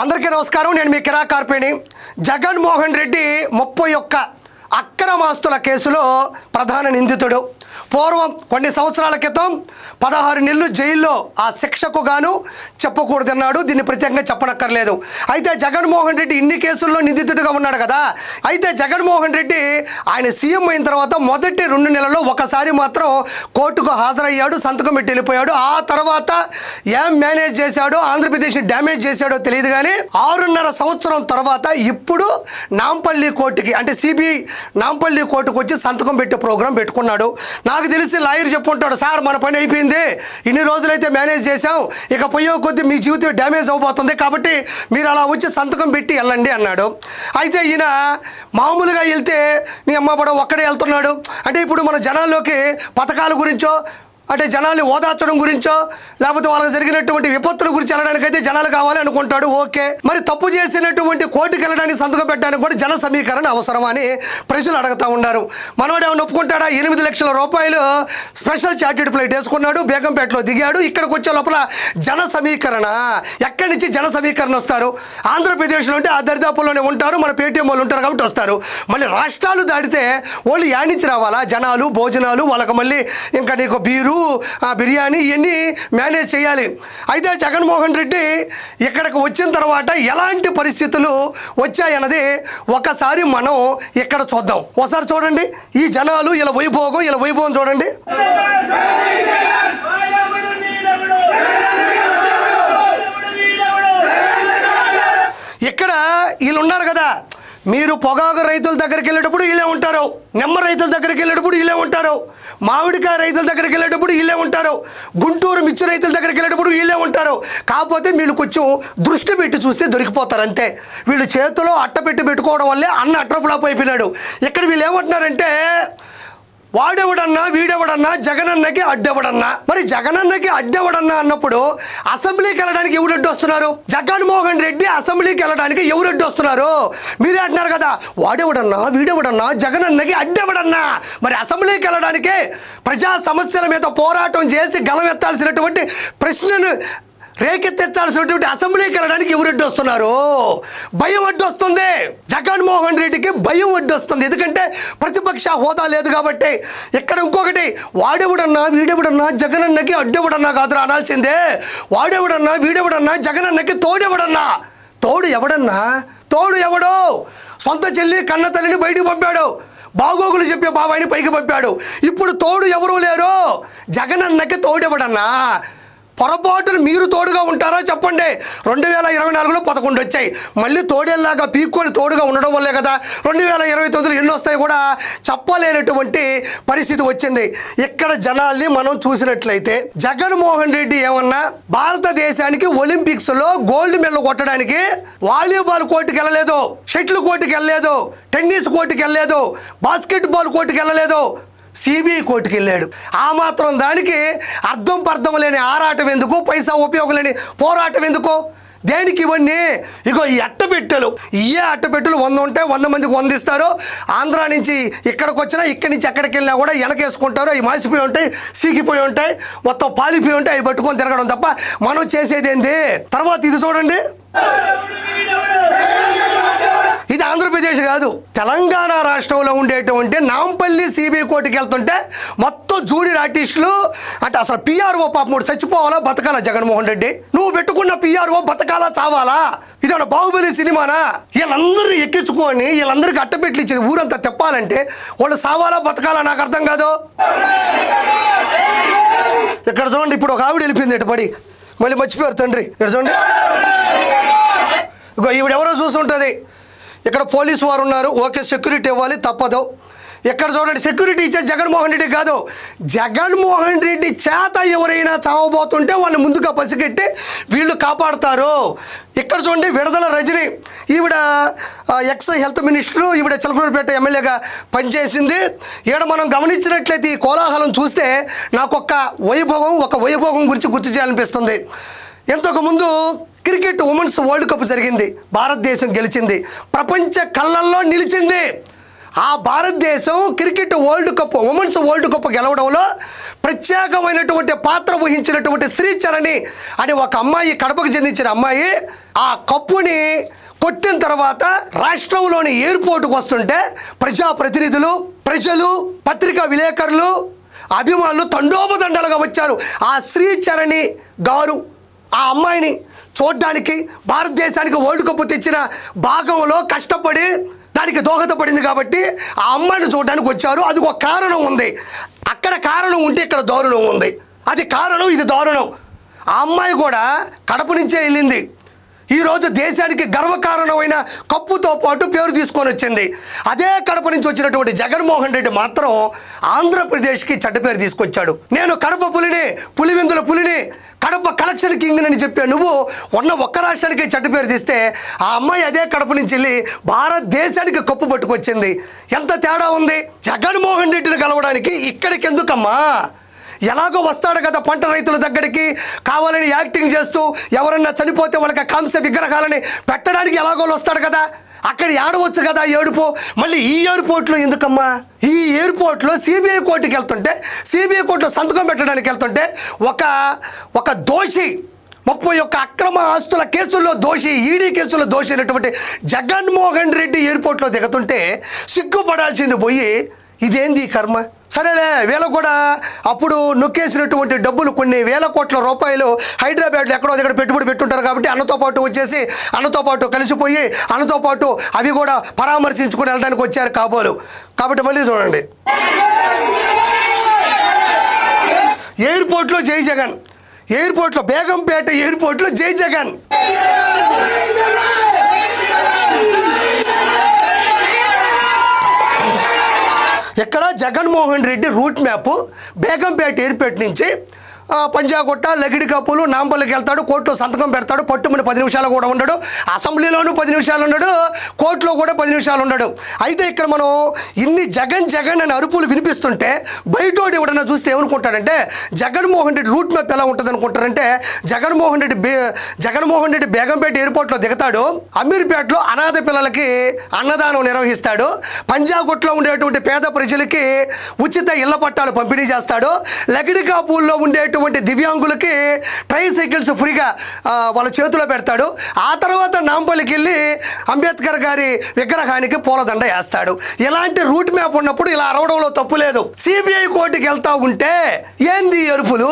అందరికీ నమస్కారం. నేను మీ కిరా కార్పేణి. జగన్మోహన్ రెడ్డి 31 అక్రమాస్తుల కేసులో ప్రధాన నిందితుడు. పూర్వం కొన్ని సంవత్సరాల క్రితం 16 నెలలు జైల్లో ఆ శిక్షకు గాను చెప్పకూడదన్నాడు. దీన్ని ప్రత్యేకంగా చెప్పనక్కర్లేదు. అయితే జగన్మోహన్ రెడ్డి ఇన్ని కేసుల్లో నిందితుడిగా ఉన్నాడు కదా. అయితే జగన్మోహన్ రెడ్డి ఆయన సీఎం అయిన తర్వాత మొదటి 2 నెలల్లో ఒకసారి మాత్రం కోర్టుకు హాజరయ్యాడు, సంతకం పెట్టి వెళ్ళిపోయాడు. ఆ తర్వాత ఏం మేనేజ్ చేశాడో, ఆంధ్రప్రదేశ్ని డ్యామేజ్ చేశాడో తెలియదు కానీ 6.5 సంవత్సరం తర్వాత ఇప్పుడు నాంపల్లి కోర్టుకి అంటే సిబిఐ నాంపల్లి కోర్టుకు వచ్చి సంతకం పెట్టే ప్రోగ్రాం పెట్టుకున్నాడు. నాకు తెలిసి లాయర్ చెప్పుకుంటాడు, సార్ మన పని అయిపోయింది, ఇన్ని రోజులైతే మేనేజ్ చేశాం, ఇక పోయే కొద్దీ మీ జీవితం డ్యామేజ్ అవబోతుంది, కాబట్టి మీరు అలా వచ్చి సంతకం పెట్టి వెళ్ళండి అన్నాడు. అయితే ఈయన మామూలుగా వెళ్తే నీ అమ్మబడ ఒక్కడే వెళ్తున్నాడు. అంటే ఇప్పుడు మన జనాల్లోకి పథకాల గురించో అంటే జనాల్ని ఓదార్చడం గురించో లేకపోతే వాళ్ళకి జరిగినటువంటి విపత్తుల గురించి వెళ్ళడానికైతే జనాలు కావాలి అనుకుంటాడు. ఓకే, మరి తప్పు చేసినటువంటి కోర్టుకి వెళ్ళడానికి సంతకం పెట్టడానికి కూడా జన సమీకరణ అవసరమా అని ప్రజలు అడుగుతూ ఉన్నారు. మనవాడు ఏమైనా ఒప్పుకుంటాడా? 8 లక్షల రూపాయలు స్పెషల్ చార్టెడ్ ఫ్లైట్ వేసుకున్నాడు, బేగంపేటలో దిగాడు. ఇక్కడికి వచ్చే లోపల జన సమీకరణ ఎక్కడి నుంచి జన సమీకరణ వస్తారు? ఆంధ్రప్రదేశ్లో ఉంటే ఆ దరిదాపుల్లోనే ఉంటారు, మన పేటీఎం వాళ్ళు ఉంటారు కాబట్టి వస్తారు. మళ్ళీ రాష్ట్రాలు దాటితే వాళ్ళు యానించి రావాలా? జనాలు, భోజనాలు, వాళ్ళకి మళ్ళీ ఇంకా నీకు బీరు, బిర్యానీ ఇవన్నీ మేనేజ్ చేయాలి. అయితే జగన్మోహన్ రెడ్డి ఇక్కడికి వచ్చిన తర్వాత ఎలాంటి పరిస్థితులు వచ్చాయన్నది ఒకసారి మనం ఇక్కడ చూద్దాం. ఒకసారి చూడండి ఈ జనాలు, ఇలా వైభోగం చూడండి. ఇక్కడ వీళ్ళు ఉన్నారు కదా, మీరు పొగాకు రైతుల దగ్గరికి వెళ్ళేటప్పుడు వీళ్ళే ఉంటారు, నిమ్మ రైతుల దగ్గరికి వెళ్ళేటప్పుడు వీళ్ళే ఉంటారు, మామిడికాయ రైతుల దగ్గరికి వెళ్ళేటప్పుడు వీళ్ళే ఉంటారు, గుంటూరు మిర్చి రైతుల దగ్గరికి వెళ్ళేటప్పుడు వీళ్ళే ఉంటారు. కాకపోతే వీళ్ళు కొంచెం దృష్టి పెట్టి చూస్తే దొరికిపోతారు అంతే. వీళ్ళు చేతిలో అట్ట పెట్టుకోవడం వల్లే అన్న అట్రఫ్లాప్ అయిపోయినాడు. ఇక్కడ వీళ్ళు ఏమంటున్నారంటే వాడెవడన్నా వీడెవడన్నా జగనన్నకి అడ్డెవడన్నా. మరి జగనన్నకి అడ్డెవడన్నా అన్నప్పుడు అసెంబ్లీకి వెళ్ళడానికి ఎవరు అడ్డు వస్తున్నారు? జగన్మోహన్ రెడ్డి అసెంబ్లీకి వెళ్ళడానికి ఎవరు అడ్డు వస్తున్నారు? మీరే అంటున్నారు కదా వాడెవడన్నా వీడెవడన్నా జగనన్నకి అడ్డెవడన్నా. మరి అసెంబ్లీకి వెళ్ళడానికి ప్రజా సమస్యల మీద పోరాటం చేసి గలమెత్తాల్సినటువంటి ప్రశ్నను రేకెత్తించాల్సినటువంటి అసెంబ్లీకి వెళ్ళడానికి ఎవరు అడ్డు వస్తున్నారు? భయం అడ్డు వస్తుంది. జగన్మోహన్ రెడ్డికి భయం అడ్డు వస్తుంది. ఎందుకంటే ప్రతిపక్ష హోదా లేదు కాబట్టి. ఇక్కడ ఇంకొకటి, వాడెవడన్నా వీడెవడన్నా జగనన్నకి అడ్డెవడన్నా కాదురా అనాల్సిందే. వాడెవడన్నా వీడెవడన్నా జగనన్నకి తోడెవడన్నా. తోడు ఎవడన్నా? తోడు ఎవడో? సొంత చెల్లి కన్న తల్లిని బయటికి పంపాడు, బాగోగులు చెప్పే బాబాయిని పైకి పంపాడు. ఇప్పుడు తోడు ఎవరూ లేరు. జగనన్నకి తోడెవడన్నా? పొరపాటును మీరు తోడుగా ఉంటారో చెప్పండి. 2024లో 11 వచ్చాయి. మళ్ళీ తోడేలాగా పీక్కొని తోడుగా ఉండడం వల్లే కదా 2029లో ఎన్ని వస్తాయి కూడా చెప్పలేనటువంటి పరిస్థితి వచ్చింది. ఇక్కడ జనాల్ని మనం చూసినట్లయితే జగన్మోహన్ రెడ్డి ఏమన్నా భారతదేశానికి ఒలింపిక్స్లో గోల్డ్ మెడల్ కొట్టడానికి వాలీబాల్ కోర్టుకి వెళ్ళలేదు, షటిల్ కోర్టుకి వెళ్ళలేదు, టెన్నిస్ కోర్టుకి వెళ్ళలేదు, బాస్కెట్బాల్ కోర్టుకి వెళ్ళలేదు, సిబిఐ కోర్టుకి వెళ్ళాడు. ఆ మాత్రం దానికి అర్థం పర్థం లేని ఆరాటం ఎందుకు? పైసా ఉపయోగం లేని పోరాటం ఎందుకు? దేనికి ఇవన్నీ? ఇగో ఈ అట్టపెట్టెలు, ఇయే అట్టపెట్టెలు 100 ఉంటాయి, 100 మందికి 100 ఇస్తారు. ఆంధ్రా నుంచి ఇక్కడికి వచ్చినా, ఇక్కడి నుంచి ఎక్కడికి వెళ్ళినా కూడా వెనకేసుకుంటారు. అవి మాసిపోయి ఉంటాయి, సీకిపోయి ఉంటాయి, మొత్తం పాలిపోయి ఉంటాయి. అవి పట్టుకొని తిరగడం తప్ప మనం చేసేది ఏంది? తర్వాత ఇది చూడండి, ఇది ఆంధ్రప్రదేశ్ కాదు, తెలంగాణ రాష్ట్రంలో ఉండేటువంటి నాంపల్లి సిబిఐ కోర్టుకి వెళ్తుంటే మొత్తం జూనియర్ ఆర్టిస్టులు అంటే అసలు పిఆర్ఓ పాపం చచ్చిపోవాలా బతకాలా? జగన్మోహన్ రెడ్డి నువ్వు పెట్టుకున్న పిఆర్ఓ బతకాలా చావాలా? ఇదేమన్నా బాహుబలి సినిమానా? వీళ్ళందరినీ ఎక్కించుకొని వీళ్ళందరికీ అట్టపెట్లు ఇచ్చేది ఊరంతా తెప్పాలంటే వాళ్ళు సావాలా బతకాలా? నాకు అర్థం కాదు. ఇక్కడ చూడండి, ఇప్పుడు ఒక ఆవిడ వెళ్ళిపోయింది ఎటు పడి, మళ్ళీ మర్చిపోయారు తండ్రి. ఇక్కడ చూడండి, ఇగో ఈవిడెవరో చూస్తుంటుంది. ఇక్కడ పోలీసు వారు ఉన్నారు, ఓకే సెక్యూరిటీ ఇవ్వాలి తప్పదు. ఇక్కడ చూడండి, సెక్యూరిటీ ఇచ్చే జగన్మోహన్ రెడ్డి కాదు, జగన్మోహన్ రెడ్డి చేత ఎవరైనా చావబోతుంటే వాళ్ళని ముందుగా పసిగట్టి వీళ్ళు కాపాడుతారు. ఇక్కడ చూడండి, విడుదల రజని, ఈవిడ ఎక్స్ హెల్త్ మినిస్టరు, ఈవిడ చిలకలూరుపేట ఎమ్మెల్యేగా పనిచేసింది. ఈడ మనం గమనించినట్లయితే ఈ కోలాహలం చూస్తే నాకు ఒక వైభోగం గురించి గుర్తు చేయాలనిపిస్తుంది. ఇంతకుముందు క్రికెట్ ఉమెన్స్ వరల్డ్ కప్ జరిగింది, భారతదేశం గెలిచింది, ప్రపంచ కళ్ళల్లో నిలిచింది. ఆ భారతదేశం cricket world cup women's world cup గెలవడంలో ప్రత్యేకమైనటువంటి పాత్ర వహించినటువంటి శ్రీచరణి అని ఒక అమ్మాయి, కడపకు చెందించిన అమ్మాయి, ఆ కప్పుని కొట్టిన తర్వాత రాష్ట్రంలోని ఎయిర్పోర్టుకు వస్తుంటే ప్రజాప్రతినిధులు, ప్రజలు, పత్రికా విలేకరులు, అభిమానులు తండోపతండాలుగా వచ్చారు. ఆ శ్రీచరణి గారు ఆ అమ్మాయిని చూడడానికి, భారతదేశానికి వరల్డ్ కప్ తెచ్చిన భాగంలో కష్టపడి దానికి దోహదపడింది కాబట్టి ఆ అమ్మాయిని చూడడానికి వచ్చారు. అది ఒక కారణం ఉంది. అక్కడ కారణం ఉంటే ఇక్కడ దారుణం ఉంది. అది కారణం, ఇది దారుణం. ఆ అమ్మాయి కూడా కడప నుంచే వెళ్ళింది. ఈరోజు దేశానికి గర్వకారణమైన కప్పుతో పాటు పేరు తీసుకొని వచ్చింది. అదే కడప నుంచి వచ్చినటువంటి జగన్మోహన్ రెడ్డి మాత్రం ఆంధ్రప్రదేశ్కి చెడ్డ పేరు తీసుకొచ్చాడు. నేను కడప పులిని, పులివెందుల పులిని, కడప కలెక్షన్ కింగ్ అని చెప్పా. నువ్వు ఉన్న ఒక్క రాష్ట్రానికి చెడ్డ పేరు తీస్తే ఆ అమ్మాయి అదే కడప నుంచి వెళ్ళి భారతదేశానికి కప్పు పట్టుకొచ్చింది. ఎంత తేడా ఉంది. జగన్మోహన్ రెడ్డిని కలవడానికి ఇక్కడికి ఎందుకమ్మా? ఎలాగో వస్తాడు కదా పంట రైతుల దగ్గరికి, కావాలని యాక్టింగ్ చేస్తూ ఎవరన్నా చనిపోతే వాళ్ళకి కాంస్య విగ్రహాలని పెట్టడానికి ఎలాగో వస్తాడు కదా, అక్కడ ఏడవచ్చు కదా ఏడుపు. మళ్ళీ ఈ ఎయిర్పోర్ట్లో ఎందుకమ్మా? ఈ ఎయిర్పోర్ట్లో సిబిఐ కోర్టుకి వెళ్తుంటే, సిబిఐ కోర్టులో సంతకం పెట్టడానికి వెళ్తుంటే ఒక దోషి, 31 అక్రమ ఆస్తుల కేసుల్లో దోషి, ఈడీ కేసుల్లో దోషి అయినటువంటి జగన్మోహన్ రెడ్డి ఎయిర్పోర్ట్లో దిగుతుంటే సిగ్గుపడాల్సింది పోయి ఇదేంది కర్మ? సరేలే, వీళ్ళకు కూడా అప్పుడు నొక్కేసినటువంటి డబ్బులు కొన్ని వేల కోట్ల రూపాయలు హైదరాబాద్లో ఎక్కడో దగ్గర పెట్టుబడి పెట్టుంటారు కాబట్టి అన్నతో పాటు వచ్చేసి, అన్నతో పాటు కలిసిపోయి, అన్నతో పాటు అవి కూడా పరామర్శించుకుని వెళ్ళడానికి వచ్చారు కాబోలు. కాబట్టి మళ్ళీ చూడండి, ఎయిర్పోర్ట్లో జై జగన్, ఎయిర్పోర్ట్లో బేగంపేట ఎయిర్పోర్ట్లో జై జగన్. ఇక్కడ Jaganmohan Reddy route map Begumpet airport నుంచి పంజాగుట్ట, లగిడికప్పులు, నాంపల్లికి వెళ్తాడు, కోర్టులో సంతకం పెడతాడు. పట్టుమని 10 నిమిషాలు కూడా ఉండడు, అసెంబ్లీలోనూ 10 నిమిషాలు ఉండడు, కోర్టులో కూడా 10 నిమిషాలు ఉండడు. అయితే ఇక్కడ మనం ఇన్ని జగన్ జగన్ అని అరుపులు వినిపిస్తుంటే బయటోడు ఎవడన్నా చూస్తే ఏమనుకుంటాడంటే జగన్మోహన్ రెడ్డి రూట్ మ్యాప్ ఎలా ఉంటుంది అనుకుంటారంటే, జగన్మోహన్ రెడ్డి బేగంపేట ఎయిర్పోర్ట్లో దిగుతాడు, అమీర్పేటలో అనాథ పిల్లలకి అన్నదానం నిర్వహిస్తాడు, పంజాగుట్లో ఉండేటువంటి పేద ప్రజలకి ఉచిత ఇళ్ల పట్టాలు పంపిణీ చేస్తాడు, లగిడికాపూల్లో ఉండేటువంటి దివ్యాంగులకి ట్రైసైకిల్స్ ఫ్రీగా వాళ్ళ చేతిలో పెడతాడు. ఆ తర్వాత నాంపల్లికి వెళ్ళి అంబేద్కర్ గారి విగ్రహానికి పూలదండ వేస్తాడు. ఇలాంటి రూట్ మ్యాప్ ఉన్నప్పుడు ఇలా అరవడంలో తప్పు లేదు. సిబిఐ కోర్టుకి వెళ్తా ఉంటే ఏంది అరుపులు?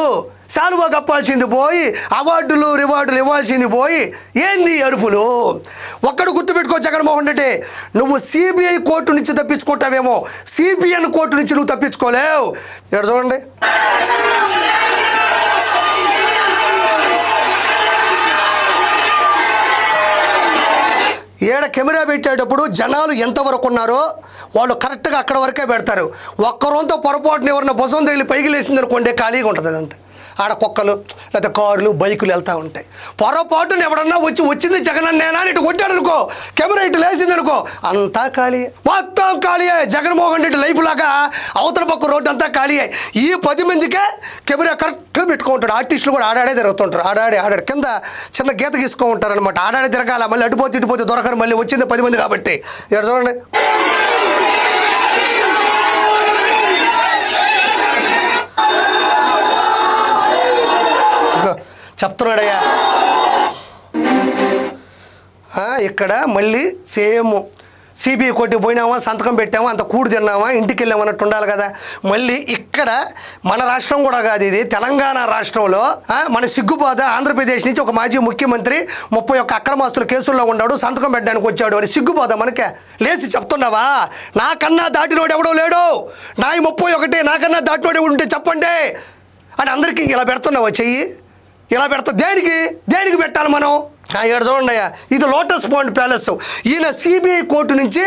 శాలువా కప్పాల్సింది పోయి, అవార్డులు రివార్డులు ఇవ్వాల్సింది పోయి, ఏంది అరుపులు? ఒక్కడు గుర్తుపెట్టుకో జగన్మోహన్ రెడ్డి, నువ్వు సిబిఐ కోర్టు నుంచి తప్పించుకుంటావేమో, సిబిఎన్ కోర్టు నుంచి నువ్వు తప్పించుకోలేవు. ఇక్కడ చూడండి, ఏడ కెమెరా పెట్టేటప్పుడు జనాలు ఎంతవరకు ఉన్నారో వాళ్ళు కరెక్ట్గా అక్కడ వరకే పెడతారు. ఒక్కరోంతో పొరపాటున ఎవరైనా బొసం తగిలి పైకి లేసింది అనుకోండి, ఖాళీగా ఉంటుంది అదంతా. ఆడ కుక్కలు లేదా కార్లు, బైకులు వెళ్తూ ఉంటాయి. పొరపాటున ఎవడన్నా వచ్చింది జగన్ అన్నేనా అని ఇటు కొట్టాడు అనుకో, కెమెరా ఇటు లేసింది అనుకో, అంతా ఖాళీ, మొత్తం ఖాళీయే. జగన్మోహన్ రెడ్డి లైఫ్ లాగా అవతల పక్క రోడ్డు అంతా ఖాళీయే. ఈ 10 మందికే కెమెరా కరెక్ట్గా పెట్టుకుంటాడు. ఆర్టిస్టులు కూడా ఆడాడే తిరుగుతుంటారు, ఆడాడి కింద చిన్న గీత గీసుకో ఉంటారు అనమాట. ఆడాడే తిరగాల, మళ్ళీ అటుపోతే ఇటుపోతే దొరకరు, మళ్ళీ వచ్చింది 10 మంది కాబట్టి. ఇక్కడ చూడండి, చెప్తున్నాడయ్యా. ఇక్కడ మళ్ళీ సేమ్ సిబిఐ కోర్టుకి పోయినామా, సంతకం పెట్టామా, అంత కూడు తిన్నామా, ఇంటికి వెళ్ళామన్నట్టు ఉండాలి కదా. మళ్ళీ ఇక్కడ మన రాష్ట్రం కూడా కాదు, ఇది తెలంగాణ రాష్ట్రంలో మన సిగ్గుబాధ. ఆంధ్రప్రదేశ్ నుంచి ఒక మాజీ ముఖ్యమంత్రి 31 అక్రమాస్తుల కేసుల్లో ఉన్నాడు, సంతకం పెట్టడానికి వచ్చాడు అని సిగ్గుబాధ మనకే. లేచి చెప్తున్నావా, నాకన్నా దాటినోడు ఎవడో లేడు, నాయి 31, నాకన్నా దాటినోడు ఎవడు ఉంటే చెప్పండి అని అందరికీ ఇలా పెడుతున్నావా చెయ్యి? ఇలా పెడతా దేనికి పెట్టాలి మనం? ఇక్కడ చూడండి అయ్యా, ఇది లోటస్ పాండ్ ప్యాలెస్. ఈయన సిబిఐ కోర్టు నుంచి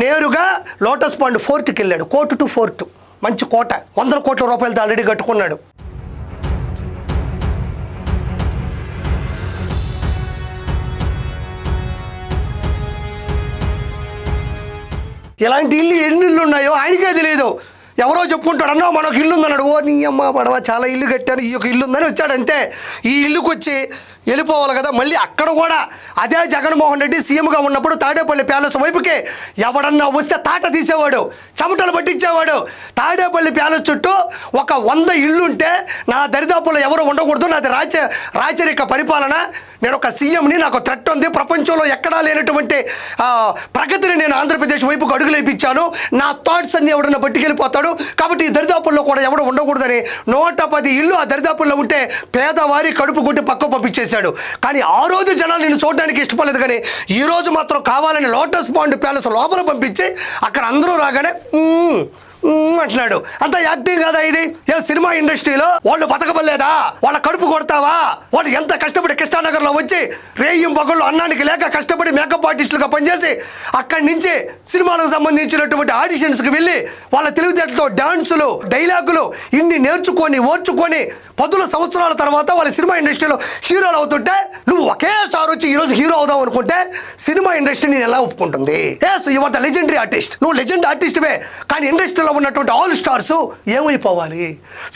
నేరుగా లోటస్ పాండ్ ఫోర్ట్కి వెళ్ళాడు. కోర్టు టు ఫోర్ట్, మంచి కోట, 100 కోట్ల రూపాయలతో ఆల్రెడీ కట్టుకున్నాడు. ఇలాంటి ఎన్ని ఇళ్ళు ఉన్నాయో ఆయనకే తెలియదు. ఎవరో చెప్పుకుంటాడు, అన్నా మనకు ఇల్లు ఉందన్నాడు. ఓ నీ అమ్మ పడవ, చాలా ఇల్లు కట్టాను, ఈ యొక్క ఇల్లు ఉందని వచ్చాడంటే ఈ ఇల్లుకి వచ్చి వెళ్ళిపోవాలి కదా. మళ్ళీ అక్కడ కూడా అదే జగన్మోహన్ రెడ్డి సీఎంగా ఉన్నప్పుడు తాడేపల్లి ప్యాలెస్ వైపుకే ఎవడన్నా వస్తే తాట తీసేవాడు, చెమటలు పట్టించేవాడు. తాడేపల్లి ప్యాలెస్ చుట్టూ ఒక 100 ఇళ్ళు ఉంటే నా దరిదాపుల్లో ఎవరు ఉండకూడదు, నాది రాచరిక పరిపాలన, నేను ఒక సీఎంని, నాకు థ్రెట్ ఉంది, ప్రపంచంలో ఎక్కడా లేనటువంటి ప్రగతిని నేను ఆంధ్రప్రదేశ్ వైపుకు అడుగులేపించాను, నా థాట్స్ అన్ని ఎవడన్నా పట్టుకెళ్ళిపోతాడు, కాబట్టి ఈ దరిదాపుల్లో కూడా ఎవడు ఉండకూడదని 110 ఇళ్ళు ఆ దరిదాపుల్లో ఉంటే పేదవారి కడుపు కొట్టి పక్క పంపించేశాడు. కానీ ఆ రోజు జనాలు నిన్ను చూడడానికి ఇష్టపడలేదు. కానీ ఈ రోజు మాత్రం కావాలని లోటస్ పాండ్ ప్యాలెస్ లోపల పంపించి అక్కడ అందరూ రాగానే అంటున్నాడు. అంత యాక్టింగ్ కదా ఇది? ఏ సినిమా ఇండస్ట్రీలో వాళ్ళు బతకబలేదా? వాళ్ళ కడుపు కొడతావా? వాళ్ళు ఎంత కష్టపడి కృష్ణానగర్లో వచ్చి రేయం పగళ్ళు అన్నానికి లేక కష్టపడి మేకప్ ఆర్టిస్టులుగా పనిచేసి అక్కడి నుంచి సినిమాలకు సంబంధించినటువంటి ఆడిషన్స్కి వెళ్ళి వాళ్ళ తెలివితేటలతో డాన్సులు, డైలాగులు ఇన్ని నేర్చుకొని ఓర్చుకొని 10 సంవత్సరాల తర్వాత వాళ్ళ సినిమా ఇండస్ట్రీలో హీరోలు అవుతుంటే నువ్వు ఒకేసారి వచ్చి ఈరోజు హీరో అవుదాం అనుకుంటే సినిమా ఇండస్ట్రీ నేను ఎలా ఒప్పుకుంటుంది? Yes, you are the legendary artist, నువ్వు లెజెండ్ ఆర్టిస్ట్వే. కానీ ఇండస్ట్రీలో ఉన్నటువంటి ఆల్ స్టార్స్ ఏమైపోవాలి?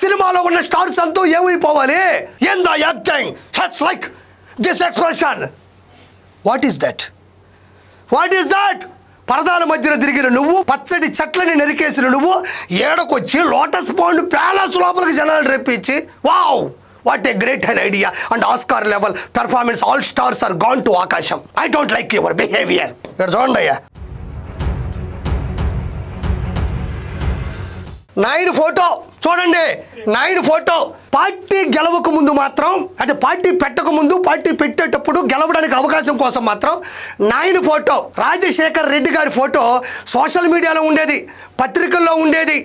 సినిమాలో ఉన్న స్టార్స్ అంతా ఏమైపోవాలి? In the acting huts like this expression. What is that? What is that? పరదాల మధ్యన తిరిగిన నువ్వు, పచ్చడి చెట్లని నరికేసిన నువ్వు, ఏడకొచ్చి లోటస్ పాండ్ ప్యాలెస్ లోపలికి జనాలు రెప్పించి wow what a great an idea and Oscar level performance, all stars are gone to ఆకాశం. I don't like your behaviour. ఇక్కడ చూడండి అయ్యా, 9 ఫోటో చూడండి, 9 ఫోటో. పార్టీ గెలవక ముందు మాత్రం, అంటే పార్టీ పెట్టక ముందు, పార్టీ పెట్టేటప్పుడు గెలవడానికి అవకాశం కోసం మాత్రం 9 ఫోటో. రాజశేఖర్ రెడ్డి గారి ఫోటో సోషల్ మీడియాలో ఉండేది, పత్రికల్లో ఉండేది,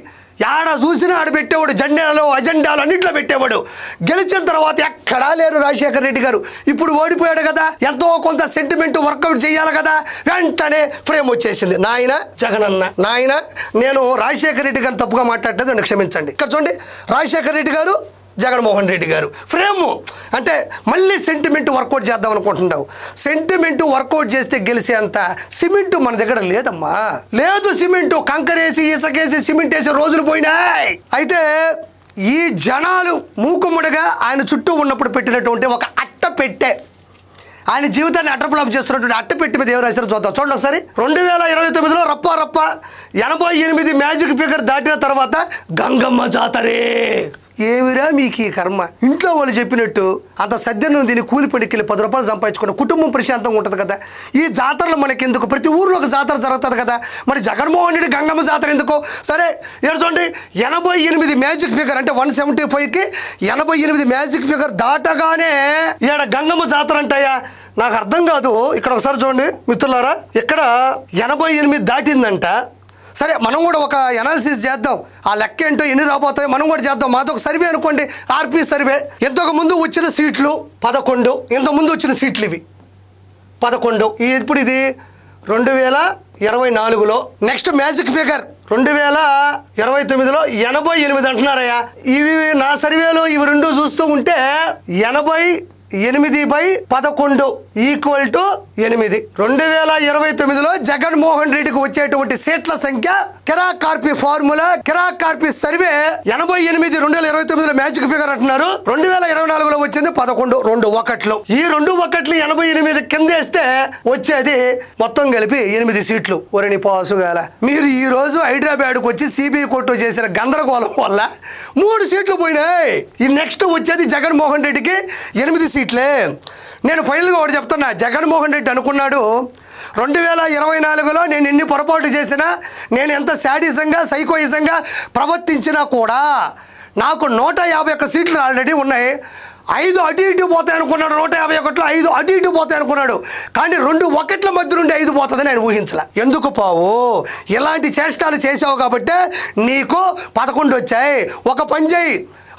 ఆడ చూసినా ఆడ పెట్టేవాడు, జెండాలు అజెండాలు అన్నింటిలో పెట్టేవాడు. గెలిచిన తర్వాత ఎక్కడా లేరు రాజశేఖర్ రెడ్డి గారు. ఇప్పుడు ఓడిపోయాడు కదా, ఎంతో కొంత సెంటిమెంట్ వర్కౌట్ చేయాలి కదా, వెంటనే ఫ్రేమ్ వచ్చేసింది. నాయన జగనన్న, నాయన నేను రాజశేఖర్ రెడ్డి గారిని తప్పుగా మాట్లాడలేదు, నన్ను క్షమించండి. ఇక్కడ చూడండి, రాజశేఖర్ రెడ్డి గారు, జగన్మోహన్ రెడ్డి గారు ఫ్రేమ్. అంటే మళ్ళీ సెంటిమెంట్ వర్కౌట్ చేద్దాం అనుకుంటున్నావు. సెంటిమెంట్ వర్కౌట్ చేస్తే గెలిచేంత సిమెంట్ మన దగ్గర లేదమ్మా, లేదు. సిమెంట్ కంకరేసి ఇసకేసి సిమెంట్ వేసి రోజులు పోయినాయి. అయితే ఈ జనాలు మూకుముడిగా ఆయన చుట్టూ ఉన్నప్పుడు పెట్టినటువంటి ఒక అట్ట పెట్టే, ఆయన జీవితాన్ని అట్టపులాపు చేస్తున్నటువంటి అట్టపెట్టి మీద ఎవరు రాశారో చూద్దాం. చూడండి ఒకసారి. 2029లో రప్ప 88 మ్యాజిక్ ఫిగర్ దాటిన తర్వాత గంగమ్మ జాతరే. ఏమిరా మీకు ఈ కర్మ? ఇంట్లో వాళ్ళు చెప్పినట్టు అంత సద్యను దీన్ని కూలి పడికెళ్ళి 10 రూపాయలు సంపాదించుకుని కుటుంబం ప్రశాంతంగా ఉంటుంది కదా. ఈ జాతరలు మనకెందుకు? ప్రతి ఊర్లో ఒక జాతర జరుగుతుంది కదా. మరి జగన్మోహన్ రెడ్డి గంగమ్మ జాతర ఎందుకు? సరే చూడండి, 88 మ్యాజిక్ ఫిగర్ అంటే 175కి 88 మ్యాజిక్ ఫిగర్ దాటగానే ఈడ గంగమ్మ జాతర అంటాయా? నాకు అర్థం కాదు. ఇక్కడ ఒకసారి చూడండి మిత్రులారా, ఇక్కడ 88 దాటిందంట. సరే మనం కూడా ఒక అనాలిసిస్ చేద్దాం, ఆ లెక్క ఏంటో ఎన్ని రాబోతాయో మనం కూడా చేద్దాం. మాదొక సర్వే అనుకోండి, ఆర్పీ సర్వే. ఇంతకు ముందు వచ్చిన సీట్లు 11, ఇంతకుముందు వచ్చిన సీట్లు ఇవి 11. ఇప్పుడు ఇది 2024లో. నెక్స్ట్ మ్యాజిక్ ఫిగర్ 2029లో 88 అంటున్నారయ్యా. ఇవి నా సర్వేలో ఇవి రెండు చూస్తూ ఉంటే 88/11 ఈక్వల్ టు 8. 2029లో జగన్మోహన్ రెడ్డికి వచ్చేటువంటి సీట్ల సంఖ్య కిరాక్ కార్పీ ఫార్ములా, కిరాక్ కార్పీ సర్వే 88 2029లో మ్యాజిక్ ఫిగర్ అంటున్నారు. 2024లో వచ్చింది 11, 2 ఒకట్లు. ఈ 2 ఒకట్లు 88 కిందేస్తే వచ్చేది మొత్తం కలిపి 8 సీట్లు. ఒరిని పాసుగాల మీరు ఈ రోజు హైదరాబాద్కు వచ్చి సిబిఐ కోర్టు చేసిన గందరగోళం వల్ల 3 సీట్లు పోయినాయి. ఈ నెక్స్ట్ వచ్చేది జగన్మోహన్ రెడ్డికి 8 సీట్లే. నేను ఫైనల్గా ఒకటి చెప్తున్నా, జగన్మోహన్ రెడ్డి అనుకున్నాడు 2024లో నేను ఎన్ని పొరపాటు చేసినా, నేను ఎంత శాడిజంగా సైకోయిజంగా ప్రవర్తించినా కూడా నాకు 151 సీట్లు ఆల్రెడీ ఉన్నాయి. 5 అటు ఇటు పోతాయి అనుకున్నాడు. 151లో 5 అటు ఇటు పోతాయి అనుకున్నాడు. కానీ 2 ఒకట్ల మధ్య నుండి 5 పోతుందని ఆయన ఊహించలే. ఎందుకు పావు? ఇలాంటి చేష్టాలు చేసావు కాబట్టి నీకు 11 వచ్చాయి. ఒక పని చేయి,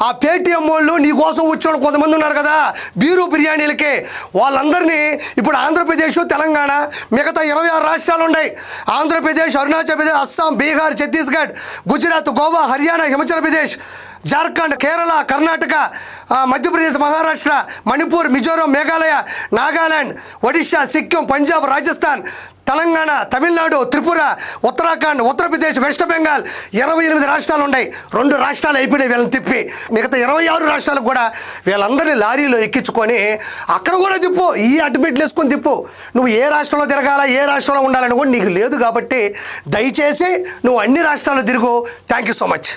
ఆ పేటీఎం వాళ్ళు నీ కోసం వచ్చే కొంతమంది ఉన్నారు కదా బీరు బిర్యానీలకి, వాళ్ళందరినీ ఇప్పుడు ఆంధ్రప్రదేశ్, తెలంగాణ, మిగతా 26 రాష్ట్రాలు ఉన్నాయి. ఆంధ్రప్రదేశ్, అరుణాచల్ ప్రదేశ్, అస్సాం, బీహార్, ఛత్తీస్గఢ్, గుజరాత్, గోవా, హర్యానా, హిమాచల్ ప్రదేశ్, జార్ఖండ్, కేరళ, కర్ణాటక, మధ్యప్రదేశ్, మహారాష్ట్ర, మణిపూర్, మిజోరం, మేఘాలయ, నాగాలాండ్, ఒడిషా, సిక్కిం, పంజాబ్, రాజస్థాన్, తెలంగాణ, తమిళనాడు, త్రిపుర, ఉత్తరాఖండ్, ఉత్తరప్రదేశ్, వెస్ట్ బెంగాల్ 28 రాష్ట్రాలు ఉన్నాయి. 2 రాష్ట్రాలు అయిపోయినాయి వీళ్ళని తిప్పి. మిగతా 26 రాష్ట్రాలకు కూడా వీళ్ళందరినీ లారీలో ఎక్కించుకొని అక్కడ కూడా తిప్పు, ఈ అడ్మిట్లు వేసుకొని తిప్పు. నువ్వు ఏ రాష్ట్రంలో తిరగాల, ఏ రాష్ట్రంలో ఉండాలని కూడా నీకు లేదు. కాబట్టి దయచేసి నువ్వు అన్ని రాష్ట్రాల్లో తిరుగు. Thank you so much.